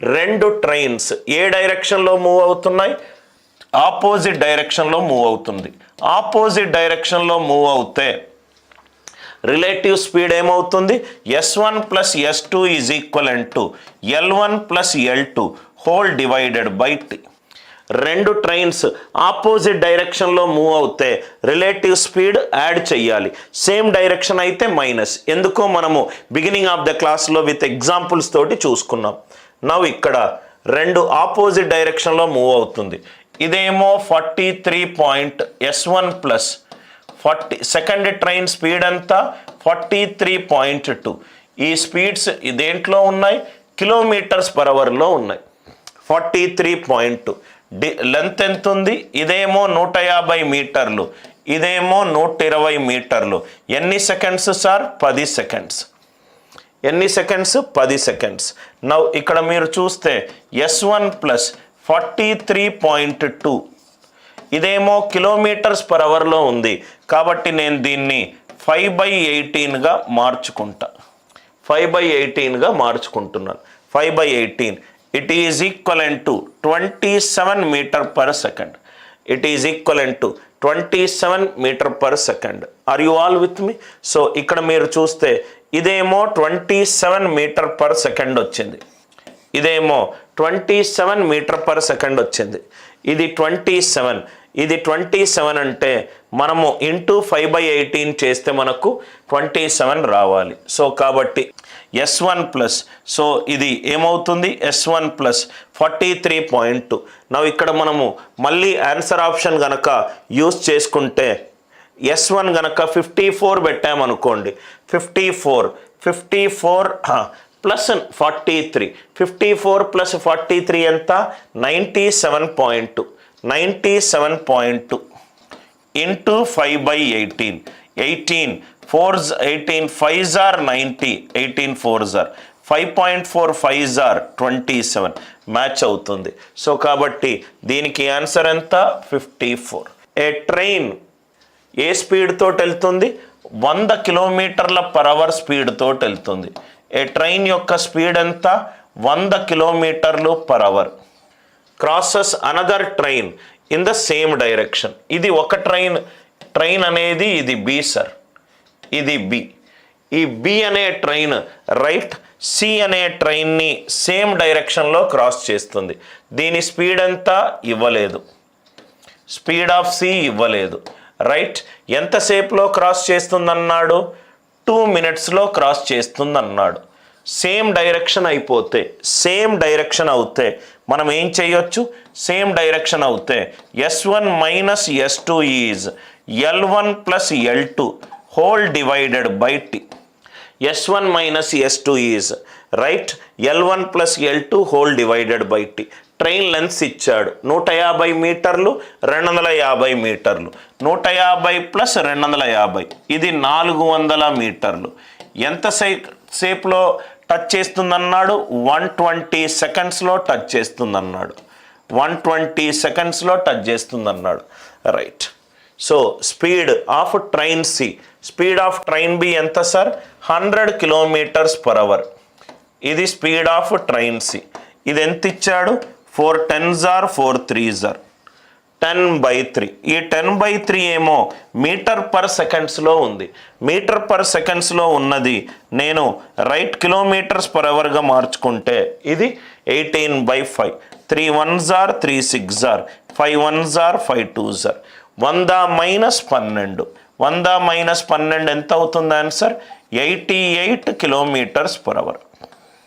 రెండు ట్రైన్స్ ఏ డైరెక్షన్లో మూవ్ అవుతున్నాయి? ఆపోజిట్ డైరెక్షన్లో మూవ్ అవుతుంది. ఆపోజిట్ డైరెక్షన్లో మూవ్ అవుతే రిలేటివ్ స్పీడ్ ఏమవుతుంది? S1 + S2 is equivalent to L1 + L2 whole divided by T. రెండు ట్రైన్స్ ఆపోజిట్ డైరెక్షన్లో మూవ్ అవుతే రిలేటివ్ స్పీడ్ యాడ్ చేయాలి. సేమ్ డైరెక్షన్ అయితే మైనస్. ఎందుకో మనము బిగినింగ్ ఆఫ్ ద క్లాస్లో విత్ ఎగ్జాంపుల్స్ తోటి చూసుకున్నాం. నవ్ ఇక్కడ రెండు ఆపోజిట్ డైరెక్షన్లో మూవ్ అవుతుంది. ఇదేమో 43 S1 plus 40 second train speed అంతా 43.2. ఈ స్పీడ్స్ దేంట్లో ఉన్నాయి? km/hలో ఉన్నాయి. 43.2 లెంత్ ఎంత ఉంది? ఇదేమో 150 మీటర్లు, ఇదేమో 120 మీటర్లు. ఎన్ని సెకండ్స్ సార్? 10 సెకండ్స్. ఎన్ని సెకండ్స్? 10 సెకండ్స్. నవ్ ఇక్కడ మీరు చూస్తే S1 ప్లస్ 43.2 ఇదేమో km/hలో ఉంది. కాబట్టి నేను దీన్ని 5/18గా మార్చుకుంటా. 5/18గా మార్చుకుంటున్నాను. 5/18 it is equivalent to 27 meter/second. It is equivalent to 27 meter/second. Are you all with me? So ఇక్కడ మీరు చూస్తే ఇదేమో 27 meter/second వచ్చింది. ఇదేమో 27 meter/second వచ్చింది. ఇది 27. ఇది 27 అంటే మనము ఇంటూ 5/18 చేస్తే మనకు 27 రావాలి. సో కాబట్టి S1 ప్లస్, సో ఇది ఏమవుతుంది? S1 plus 43.2. నవ్వు ఇక్కడ మనము మళ్ళీ ఆన్సర్ ఆప్షన్ గనక యూస్ చేసుకుంటే S1 గనక 54 పెట్టామనుకోండి, 54 ప్లస్ 43, 54 ప్లస్ 43 ఎంత? 97.2. 97.2 into 5/18. 18 4s 18 5s are 90, 18 4s are 5.4 5s are 27 match అవుతుంది. సో కాబట్టి దీనికి ఆన్సర్ ఎంత? 54. ఏ ట్రైన్ ఏ స్పీడ్ తోటి వెళ్తుంది? 100 km/h స్పీడ్ తోటి వెళ్తుంది. ఏ ట్రైన్ యొక్క స్పీడ్ ఎంత? 100 km/h. Crosses another train in the same direction. ఇది ఒక ట్రైన్ అనేది ఇది బి సార్, ఇది బి. ఈ బి అనే ట్రైన్ రైట్ సి అనే ట్రైన్ని సేమ్ డైరెక్షన్లో క్రాస్ చేస్తుంది. దీని స్పీడ్ ఎంత? ఇవ్వలేదు. స్పీడ్ ఆఫ్ సి ఇవ్వలేదు. రైట్ ఎంతసేపులో క్రాస్ చేస్తుందన్నాడు? 2 minutesలో క్రాస్ చేస్తుందన్నాడు. సేమ్ డైరెక్షన్ అయిపోతే, సేమ్ డైరెక్షన్ అవుతే మనం ఏం చేయొచ్చు? సేమ్ డైరెక్షన్ అవుతే S1 minus S2 is L1 plus L2 whole divided by T. S1 minus S2 is right L1 plus L2 whole divided by T. Train lengths ఇచ్చాడు 150 మీటర్లు, 250 మీటర్లు. 150 plus 250 ఇది 400 మీటర్లు. ఎంత సేపులో టచ్ చేస్తుందన్నాడు? 120 సెకండ్స్లో టచ్ చేస్తుందన్నాడు. 120 సెకండ్స్లో టచ్ చేస్తుందన్నాడు. Right. So speed of train C, speed of train B ఎంత సార్? 100 km/h. ఇది స్పీడ్ ఆఫ్ ట్రైన్ సి. ఇది ఎంత ఇచ్చాడు? 4 10s are 4 3s are 10/3. ఈ 10/3 ఏమో మీటర్/సెకండ్స్లో ఉంది. మీటర్/సెకండ్స్లో ఉన్నది నేను రైట్ km/hగా మార్చుకుంటే ఇది 18/5. 3 1s are 3 6s are 5 1s are 5 2s are 100 minus 12. 100 minus 12 ఎంత అవుతుంది ఆన్సర్? 88 km/h.